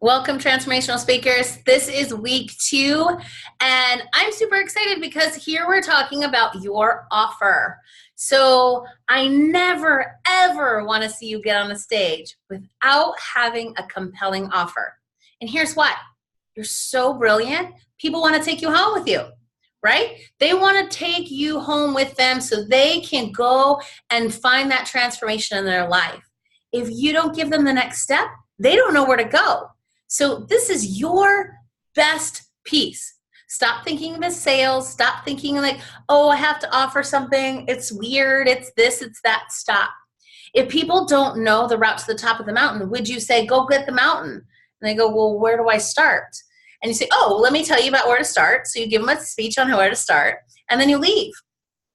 Welcome, transformational speakers. This is week 2, and I'm super excited because here we're talking about your offer. So I never, ever want to see you get on a stage without having a compelling offer. And here's why. You're so brilliant. People want to take you home with you, right? They want to take you home with them so they can go and find that transformation in their life. If you don't give them the next step, they don't know where to go. So this is your best piece. Stop thinking of as sales. Stop thinking like, oh, I have to offer something. It's weird. It's this, it's that. Stop. If people don't know the route to the top of the mountain, would you say, go get the mountain? And they go, well, where do I start? And you say, oh, well, let me tell you about where to start. So you give them a speech on where to start, and then you leave.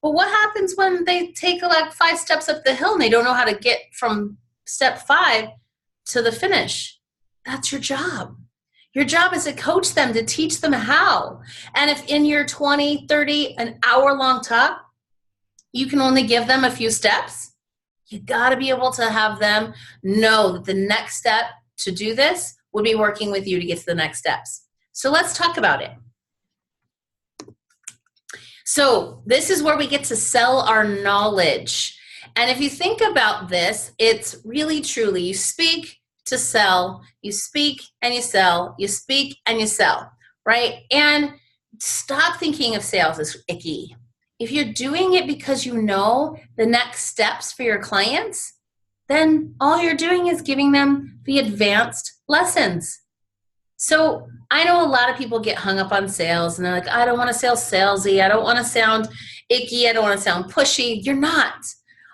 But what happens when they take like 5 steps up the hill and they don't know how to get from step 5 to the finish? That's your job. Your job is to coach them, to teach them how. And if in your 20, 30, an hour-long talk, you can only give them a few steps, you got to be able to have them know that the next step to do this would be working with you to get to the next steps. So let's talk about it. So this is where we get to sell our knowledge. And if you think about this, it's really, truly, you speak to sell, you speak and you sell, you speak and you sell, right? And stop thinking of sales as icky. If you're doing it because you know the next steps for your clients, then all you're doing is giving them the advanced lessons. So I know a lot of people get hung up on sales and they're like, I don't want to sound salesy. I don't want to sound icky. I don't want to sound pushy. You're not.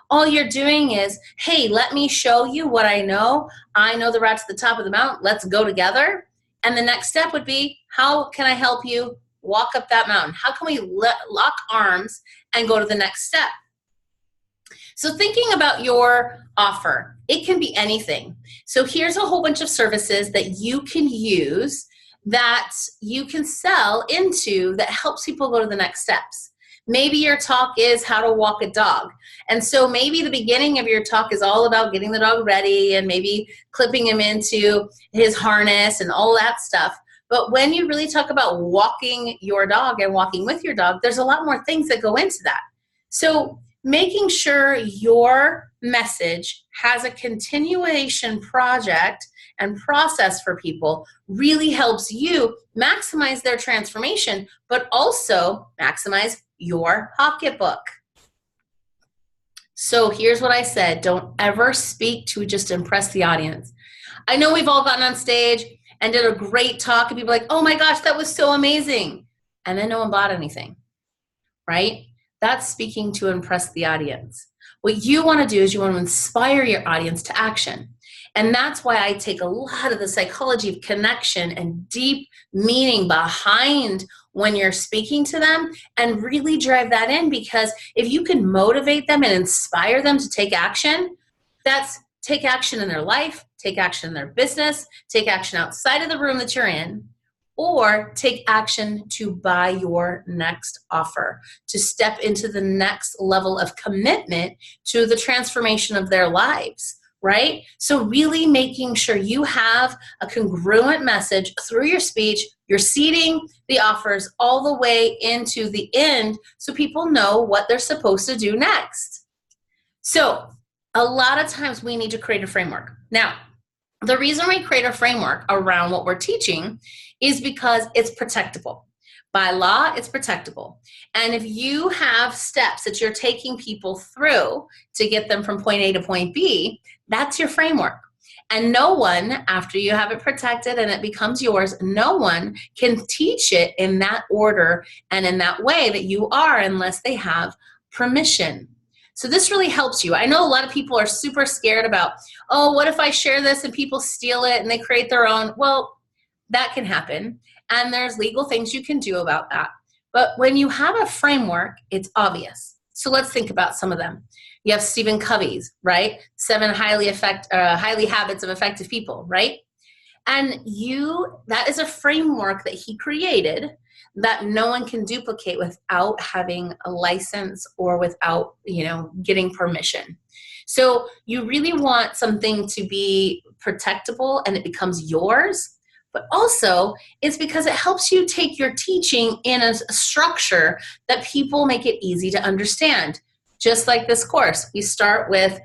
All you're doing is, hey, let me show you what I know. I know the route to the top of the mountain. Let's go together. And the next step would be, how can I help you walk up that mountain? How can we lock arms and go to the next step? So thinking about your offer, it can be anything. So here's a whole bunch of services that you can use, that you can sell into, that helps people go to the next steps. Maybe your talk is how to walk a dog. And so maybe the beginning of your talk is all about getting the dog ready and maybe clipping him into his harness and all that stuff. But when you really talk about walking your dog and walking with your dog, there's a lot more things that go into that. So making sure your message has a continuation project and process for people really helps you maximize their transformation, but also maximize your pocketbook. So here's what I said. Don't ever speak to just impress the audience. I know we've all gotten on stage and did a great talk and people are like, oh my gosh, that was so amazing. And then no one bought anything, right? That's speaking to impress the audience. What you want to do is you want to inspire your audience to action. And that's why I take a lot of the psychology of connection and deep meaning behind when you're speaking to them and really drive that in, because if you can motivate them and inspire them to take action, that's take action in their life, take action in their business, take action outside of the room that you're in, or take action to buy your next offer, to step into the next level of commitment to the transformation of their lives. Right? So really making sure you have a congruent message through your speech, you're seeding the offers all the way into the end so people know what they're supposed to do next. So a lot of times we need to create a framework. Now, the reason we create a framework around what we're teaching is because it's protectable. By law, it's protectable. And if you have steps that you're taking people through to get them from point A to point B, that's your framework. And no one, after you have it protected and it becomes yours, no one can teach it in that order and in that way that you are unless they have permission. So this really helps you. I know a lot of people are super scared about, oh, what if I share this and people steal it and they create their own? Well, that can happen. And there's legal things you can do about that. But when you have a framework, it's obvious. So let's think about some of them. You have Stephen Covey's, right? 7 highly habits of effective people, right? And that is a framework that he created that no one can duplicate without having a license or without, getting permission. So you really want something to be protectable and it becomes yours, but also it's because it helps you take your teaching in a structure that people make it easy to understand. Just like this course, we start with,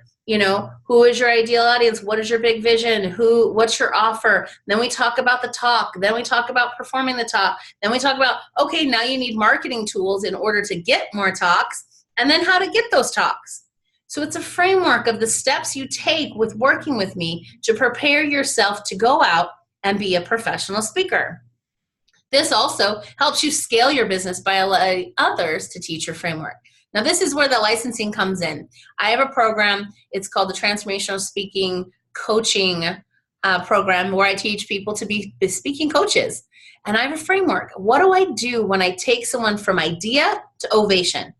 who is your ideal audience? What is your big vision? What's your offer? Then we talk about the talk. Then we talk about performing the talk. Then we talk about, okay, now you need marketing tools in order to get more talks, and then how to get those talks. So it's a framework of the steps you take with working with me to prepare yourself to go out and be a professional speaker. This also helps you scale your business by allowing others to teach your framework. Now, this is where the licensing comes in. I have a program. It's called the Transformational Speaking Coaching Program, where I teach people to be speaking coaches. And I have a framework. What do I do when I take someone from idea to ovation?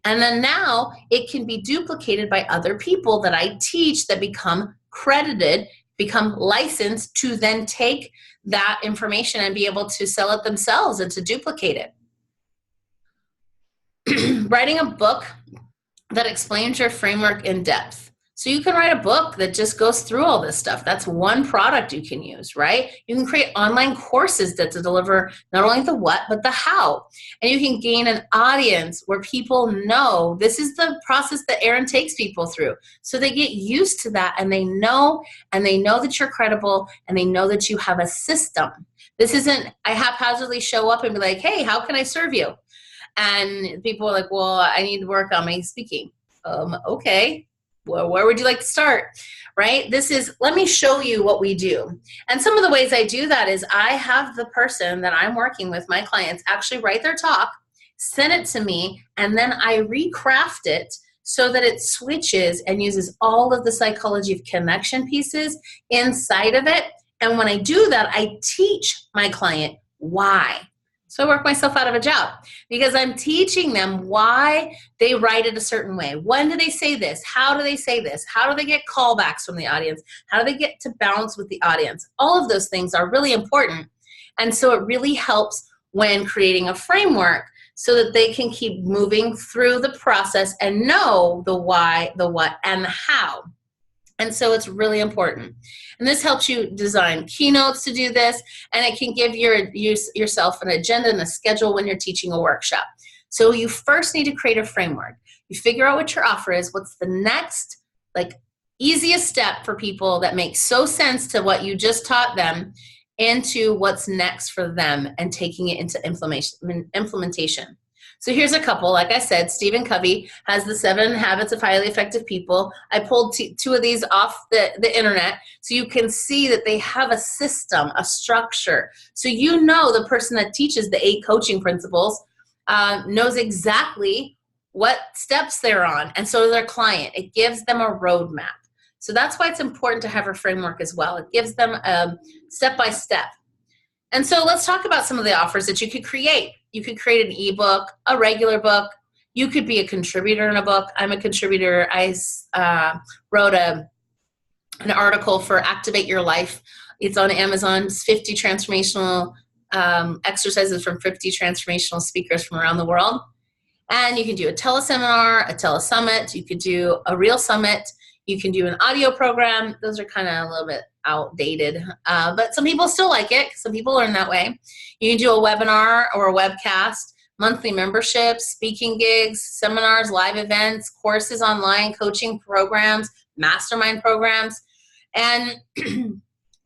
And then now it can be duplicated by other people that I teach that become credited, become licensed to then take that information and be able to sell it themselves and to duplicate it. Writing a book that explains your framework in depth. So you can write a book that just goes through all this stuff. That's one product you can use, right? You can create online courses that deliver not only the what, but the how. And you can gain an audience where people know this is the process that Erin takes people through. So they get used to that, and they know that you're credible, and they know that you have a system. This isn't, I haphazardly show up and be like, hey, how can I serve you? And people are like, well, I need to work on my speaking. Okay. Well, where would you like to start, right? This is, let me show you what we do. And some of the ways I do that is I have the person that I'm working with, my clients, actually write their talk, send it to me, and then I recraft it so that it switches and uses all of the psychology of connection pieces inside of it. And when I do that, I teach my client why. So I work myself out of a job because I'm teaching them why they write it a certain way. When do they say this? How do they say this? How do they get callbacks from the audience? How do they get to bounce with the audience? All of those things are really important. And so it really helps when creating a framework so that they can keep moving through the process and know the why, the what, and the how. And so it's really important. And this helps you design keynotes to do this, and it can give yourself an agenda and a schedule when you're teaching a workshop. So you first need to create a framework. You figure out what your offer is, what's the next, easiest step for people that makes so sense to what you just taught them into what's next for them and taking it into implementation. So here's a couple. Like I said, Stephen Covey has the 7 Habits of Highly Effective People. I pulled 2 of these off the internet so you can see that they have a system, a structure. So the person that teaches the 8 coaching principles knows exactly what steps they're on, and so does their client. It gives them a roadmap. So that's why it's important to have a framework as well. It gives them step-by-step. And so let's talk about some of the offers that you could create. You could create an ebook, a regular book. You could be a contributor in a book. I'm a contributor. I wrote an article for Activate Your Life. It's on Amazon. It's 50 transformational exercises from 50 transformational speakers from around the world. And you can do a teleseminar, a telesummit. You could do a real summit. You can do an audio program. Those are kind of a little bit outdated, but some people still like it. Some people learn that way. You can do a webinar or a webcast, monthly memberships, speaking gigs, seminars, live events, courses online, coaching programs, mastermind programs. And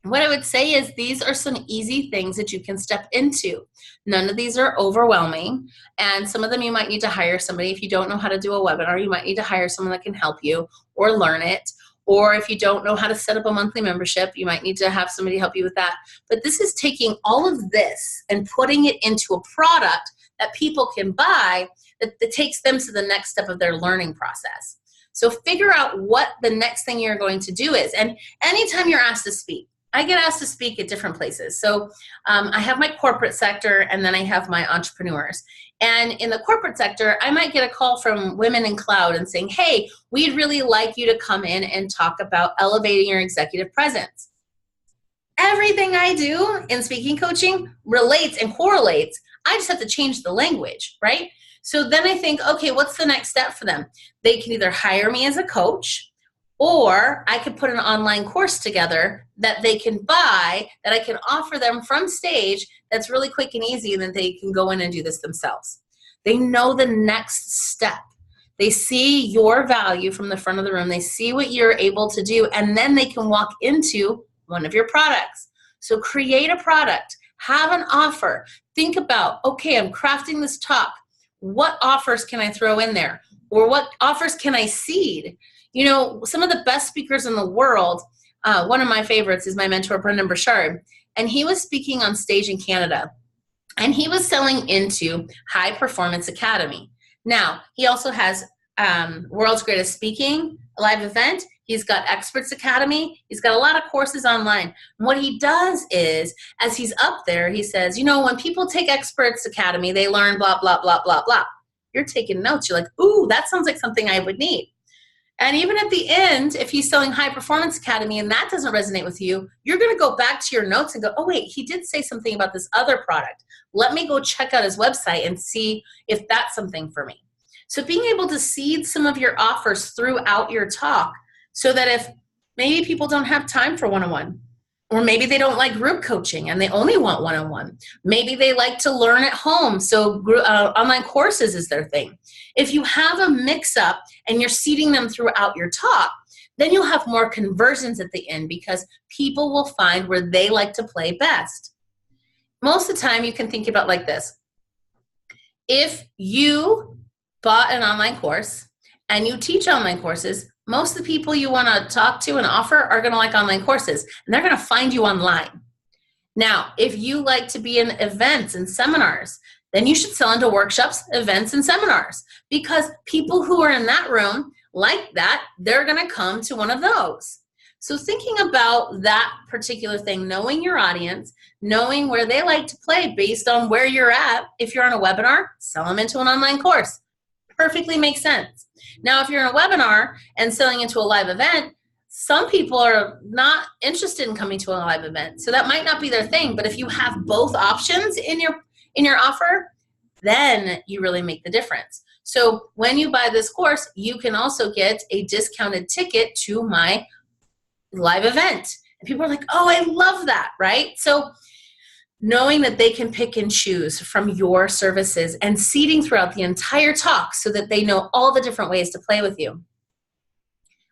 what I would say is these are some easy things that you can step into. None of these are overwhelming, and some of them you might need to hire somebody. If you don't know how to do a webinar, you might need to hire someone that can help you or learn it. Or if you don't know how to set up a monthly membership, you might need to have somebody help you with that. But this is taking all of this and putting it into a product that people can buy that takes them to the next step of their learning process. So figure out what the next thing you're going to do is. And anytime you're asked to speak, I get asked to speak at different places. So I have my corporate sector, and then I have my entrepreneurs. And in the corporate sector, I might get a call from Women in Cloud and saying, hey, we'd really like you to come in and talk about elevating your executive presence. Everything I do in speaking coaching relates and correlates. I just have to change the language, right? So then I think, okay, what's the next step for them? They can either hire me as a coach, or I could put an online course together that they can buy, that I can offer them from stage, that's really quick and easy, and then they can go in and do this themselves. They know the next step. They see your value from the front of the room. They see what you're able to do, and then they can walk into one of your products. So create a product, have an offer. Think about, okay, I'm crafting this talk. What offers can I throw in there? Or what offers can I seed? You know, some of the best speakers in the world, one of my favorites is my mentor, Brendan Burchard, and he was speaking on stage in Canada, and he was selling into High Performance Academy. Now, he also has World's Greatest Speaking, a live event. He's got Experts Academy. He's got a lot of courses online. And what he does is, as he's up there, he says, you know, when people take Experts Academy, they learn blah, blah, blah, blah, blah. You're taking notes. You're like, ooh, that sounds like something I would need. And even at the end, if he's selling High Performance Academy and that doesn't resonate with you, you're going to go back to your notes and go, oh, wait, he did say something about this other product. Let me go check out his website and see if that's something for me. So being able to seed some of your offers throughout your talk, so that if maybe people don't have time for one-on-one, or maybe they don't like group coaching and they only want one-on-one. Maybe they like to learn at home, so online courses is their thing. If you have a mix-up and you're seeding them throughout your talk, then you'll have more conversions at the end, because people will find where they like to play best. Most of the time, you can think about it like this. If you bought an online course and you teach online courses, most of the people you want to talk to and offer are going to like online courses, and they're going to find you online. Now, if you like to be in events and seminars, then you should sell into workshops, events, and seminars, because people who are in that room like that, they're going to come to one of those. So thinking about that particular thing, knowing your audience, knowing where they like to play based on where you're at. If you're on a webinar, sell them into an online course. Perfectly makes sense. Now, if you're in a webinar and selling into a live event, some people are not interested in coming to a live event, so that might not be their thing. But if you have both options in your offer, then you really make the difference. So when you buy this course, you can also get a discounted ticket to my live event. And people are like, oh, I love that, right? So knowing that they can pick and choose from your services and seeding throughout the entire talk so that they know all the different ways to play with you.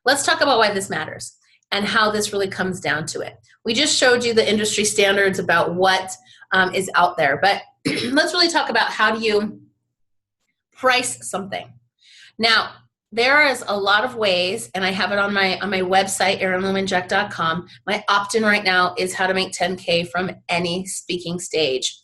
Let's talk about why this matters and how this really comes down to it. We just showed you the industry standards about what is out there, but let's really talk about how do you price something. Now, there is a lot of ways, and I have it on my website, erinlumenjack.com. My opt-in right now is how to make 10K from any speaking stage.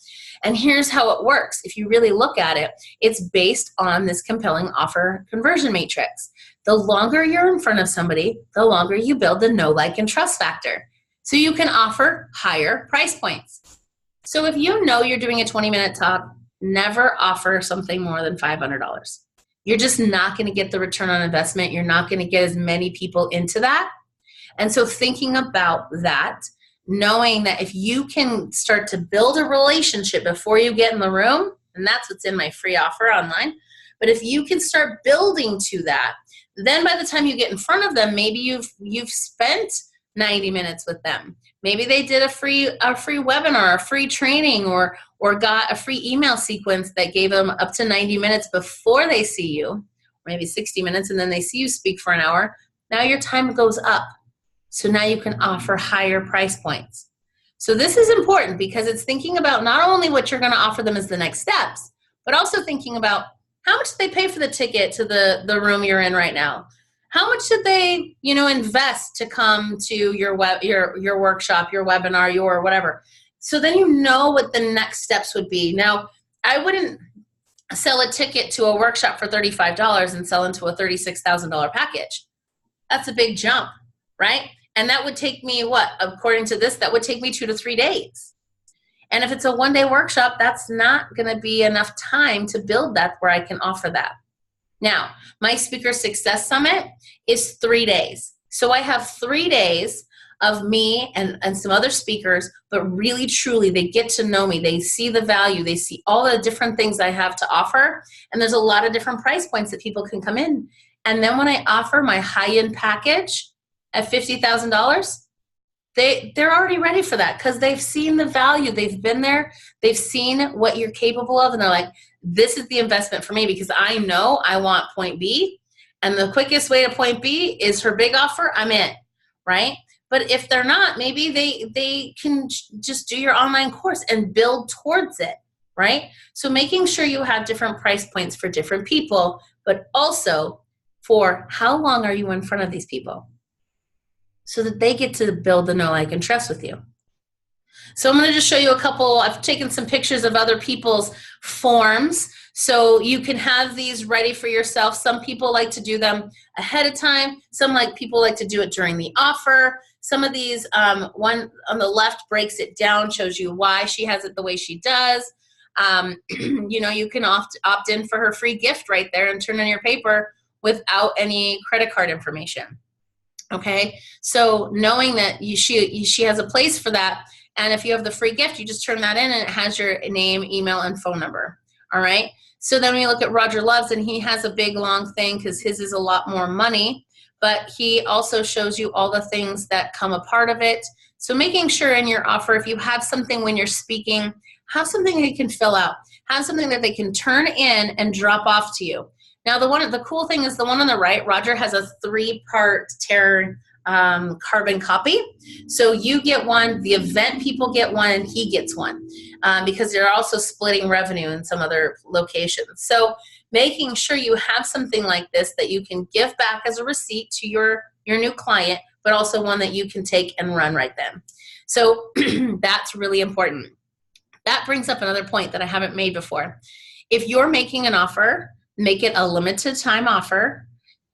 And here's how it works. If you really look at it, it's based on this compelling offer conversion matrix. The longer you're in front of somebody, the longer you build the know, like, and trust factor. So you can offer higher price points. So if you know you're doing a 20-minute talk, never offer something more than $500. You're just not going to get the return on investment. You're not going to get as many people into that. And so thinking about that, knowing that if you can start to build a relationship before you get in the room, and that's what's in my free offer online, but if you can start building to that, then by the time you get in front of them, maybe you've spent 90 minutes with them. Maybe they did a free webinar, a free training, or got a free email sequence that gave them up to 90 minutes before they see you, or maybe 60 minutes, and then they see you speak for an hour. Now your time goes up. So now you can offer higher price points. So this is important because it's thinking about not only what you're going to offer them as the next steps, but also thinking about how much they pay for the ticket to the room you're in right now. How much should they, invest to come to your workshop, your webinar, your whatever? So then you know what the next steps would be. Now, I wouldn't sell a ticket to a workshop for $35 and sell into a $36,000 package. That's a big jump, right? And that would take me, according to this, that would take me 2 to 3 days. And if it's a one-day workshop, that's not going to be enough time to build that where I can offer that. Now, my Speaker Success Summit is 3 days. So I have 3 days of me and some other speakers, but really truly they get to know me. They see the value. They see all the different things I have to offer. And there's a lot of different price points that people can come in. And then when I offer my high-end package at $50,000, they're already ready for that because they've seen the value. They've been there. They've seen what you're capable of. And they're like, this is the investment for me because I know I want point B. And the quickest way to point B is her big offer. I'm in, right? But if they're not, maybe they can just do your online course and build towards it, right? So making sure you have different price points for different people, but also for how long are you in front of these people so that they get to build the know, like, and trust with you. So I'm going to just show you a couple. I've taken some pictures of other people's forms so you can have these ready for yourself. Some people like to do them ahead of time. Some people like to do it during the offer. Some of these, one on the left breaks it down, shows you why she has it the way she does. You know, you can opt in for her free gift right there and turn in your paper without any credit card information. Okay, so knowing that she has a place for that, and if you have the free gift, you just turn that in and it has your name, email, and phone number. All right, so then we look at Roger Loves, and he has a big long thing because his is a lot more money, but he also shows you all the things that come a part of it. So making sure in your offer, if you have something when you're speaking, have something that you can fill out, have something that they can turn in and drop off to you. Now, the cool thing is the one on the right, Roger has a 3-part Terran carbon copy. So you get one, the event people get one, and he gets one because they're also splitting revenue in some other locations. So making sure you have something like this that you can give back as a receipt to your new client, but also one that you can take and run right then. So that's really important. That brings up another point that I haven't made before. If you're making an offer, make it a limited time offer,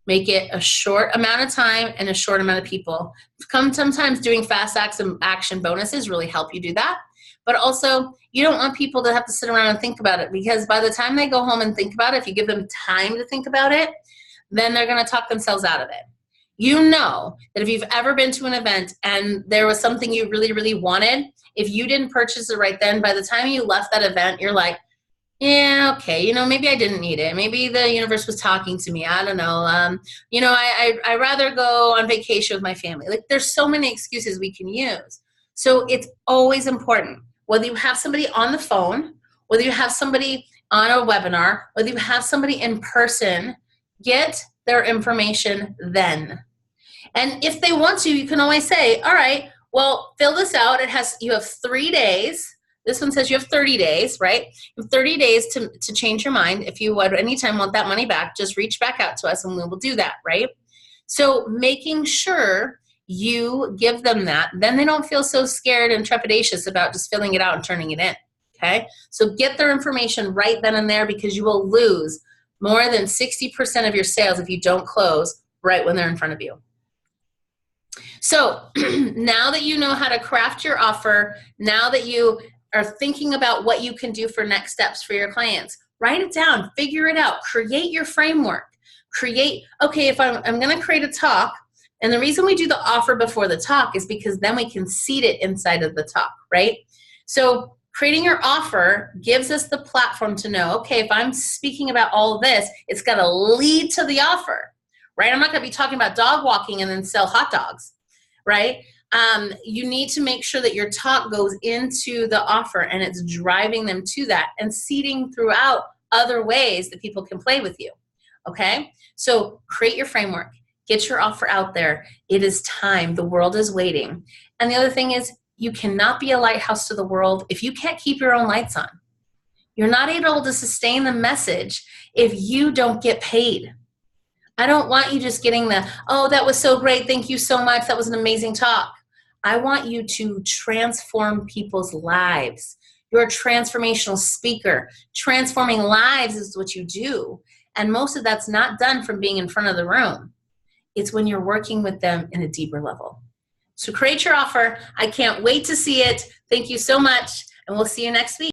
make it a short amount of time and a short amount of people. Sometimes doing fast action bonuses really help you do that. But also, you don't want people to have to sit around and think about it because by the time they go home and think about it, if you give them time to think about it, then they're going to talk themselves out of it. You know that if you've ever been to an event and there was something you really, really wanted, if you didn't purchase it right then, by the time you left that event, you're like, yeah, okay, you know, maybe I didn't need it. Maybe the universe was talking to me. I don't know. You know, I'd rather go on vacation with my family. Like, there's so many excuses we can use. So it's always important, whether you have somebody on the phone, whether you have somebody on a webinar, whether you have somebody in person, get their information then. And if they want to, you can always say, all right, well, fill this out. You have 3 days. This one says you have 30 days, right? You have 30 days to change your mind. If you would anytime want that money back, just reach back out to us and we will do that, right? So making sure you give them that, then they don't feel so scared and trepidatious about just filling it out and turning it in, okay? So get their information right then and there because you will lose more than 60% of your sales if you don't close right when they're in front of you. So now that you know how to craft your offer, now that you are thinking about what you can do for next steps for your clients, write it down, figure it out, create your framework. Okay, if I'm going to create a talk, and the reason we do the offer before the talk is because then we can seed it inside of the talk, right? So creating your offer gives us the platform to know, okay, if I'm speaking about all this, it's got to lead to the offer, right? I'm not going to be talking about dog walking and then sell hot dogs, right? You need to make sure that your talk goes into the offer and it's driving them to that and seeding throughout other ways that people can play with you, okay? So create your framework. Get your offer out there. It is time. The world is waiting. And the other thing is you cannot be a lighthouse to the world if you can't keep your own lights on. You're not able to sustain the message if you don't get paid. I don't want you just getting the, oh, that was so great. Thank you so much. That was an amazing talk. I want you to transform people's lives. You're a transformational speaker. Transforming lives is what you do. And most of that's not done from being in front of the room. It's when you're working with them in a deeper level. So create your offer. I can't wait to see it. Thank you so much. And we'll see you next week.